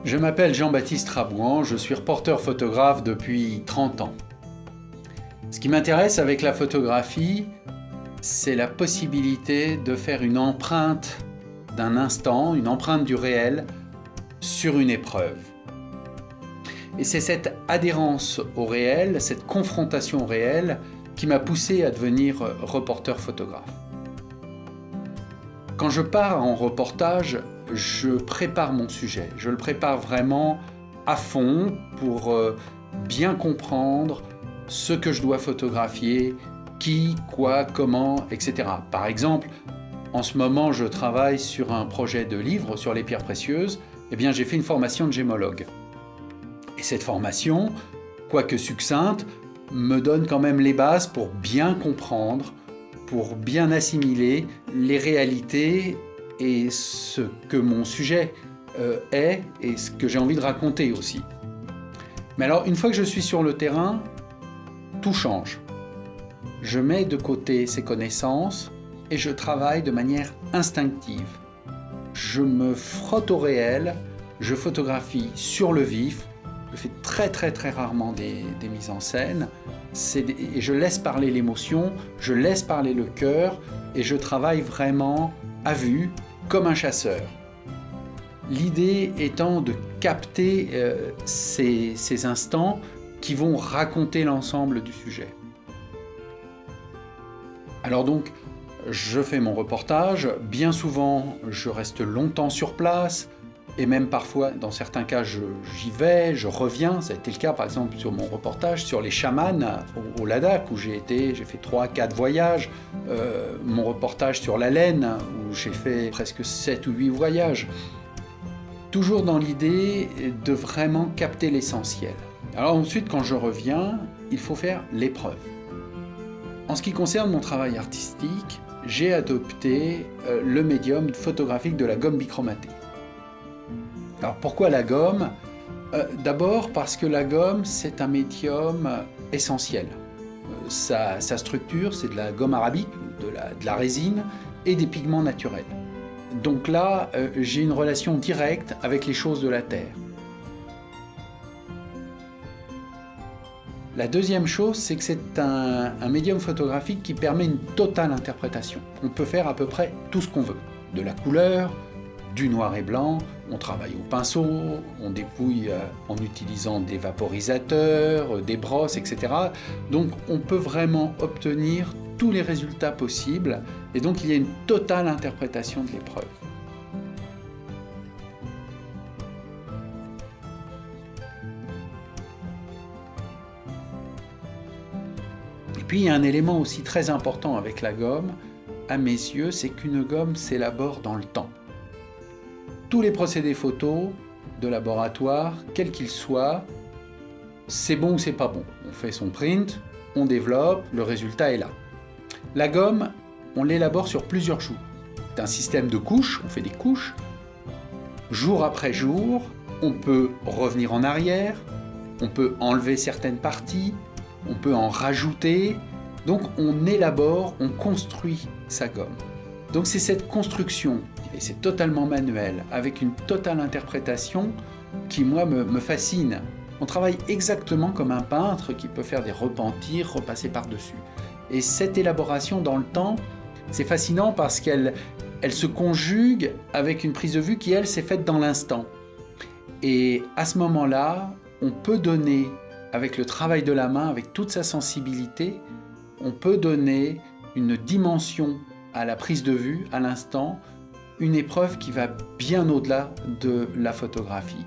Je m'appelle Jean-Baptiste Rabouan, je suis reporter photographe depuis 30 ans. Ce qui m'intéresse avec la photographie, c'est la possibilité de faire une empreinte d'un instant, une empreinte du réel sur une épreuve. Et c'est cette adhérence au réel, cette confrontation au réel qui m'a poussé à devenir reporter photographe. Quand je pars en reportage, je prépare mon sujet. Je le prépare vraiment à fond pour bien comprendre ce que je dois photographier, qui, quoi, comment, etc. Par exemple, en ce moment, je travaille sur un projet de livre sur les pierres précieuses. Eh bien, j'ai fait une formation de gémologue. Et cette formation, quoique succincte, me donne quand même les bases pour bien comprendre, pour bien assimiler les réalités et ce que mon sujet est et ce que j'ai envie de raconter aussi. Mais alors, une fois que je suis sur le terrain, tout change. Je mets de côté ces connaissances et je travaille de manière instinctive. Je me frotte au réel, je photographie sur le vif, je fais très rarement des mises en scène, et je laisse parler l'émotion, je laisse parler le cœur et je travaille vraiment à vue, comme un chasseur. L'idée étant de capter ces instants qui vont raconter l'ensemble du sujet. Alors donc, je fais mon reportage, bien souvent je reste longtemps sur place, et même parfois, dans certains cas, j'y vais, je reviens. Ça a été le cas par exemple sur mon reportage sur les chamans au Ladakh, où j'ai fait 3-4 voyages. Mon reportage sur la laine, où j'ai fait presque 7 ou 8 voyages. Toujours dans l'idée de vraiment capter l'essentiel. Alors ensuite, quand je reviens, il faut faire l'épreuve. En ce qui concerne mon travail artistique, j'ai adopté le médium photographique de la gomme bichromatée. Alors pourquoi la gomme ? D'abord parce que la gomme, c'est un médium essentiel. Sa structure, c'est de la gomme arabique, de la résine et des pigments naturels. Donc là, j'ai une relation directe avec les choses de la terre. La deuxième chose, c'est que c'est un médium photographique qui permet une totale interprétation. On peut faire à peu près tout ce qu'on veut. De la couleur, du noir et blanc, on travaille au pinceau, on dépouille en utilisant des vaporisateurs, des brosses, etc. Donc on peut vraiment obtenir tous les résultats possibles, et donc il y a une totale interprétation de l'épreuve. Et puis il y a un élément aussi très important avec la gomme, à mes yeux, c'est qu'une gomme s'élabore dans le temps. Tous les procédés photos de laboratoire, quels qu'ils soient, c'est bon ou c'est pas bon. On fait son print, on développe, le résultat est là. La gomme, on l'élabore sur plusieurs jours. C'est un système de couches, on fait des couches. Jour après jour, on peut revenir en arrière, on peut enlever certaines parties, on peut en rajouter. Donc on élabore, on construit sa gomme. Donc c'est cette construction, et c'est totalement manuel, avec une totale interprétation qui, moi, me fascine. On travaille exactement comme un peintre qui peut faire des repentirs, repasser par-dessus. Et cette élaboration dans le temps, c'est fascinant parce qu'elle se conjugue avec une prise de vue qui, elle, s'est faite dans l'instant. Et à ce moment-là, on peut donner, avec le travail de la main, avec toute sa sensibilité, on peut donner une dimension à la prise de vue, à l'instant, une épreuve qui va bien au-delà de la photographie.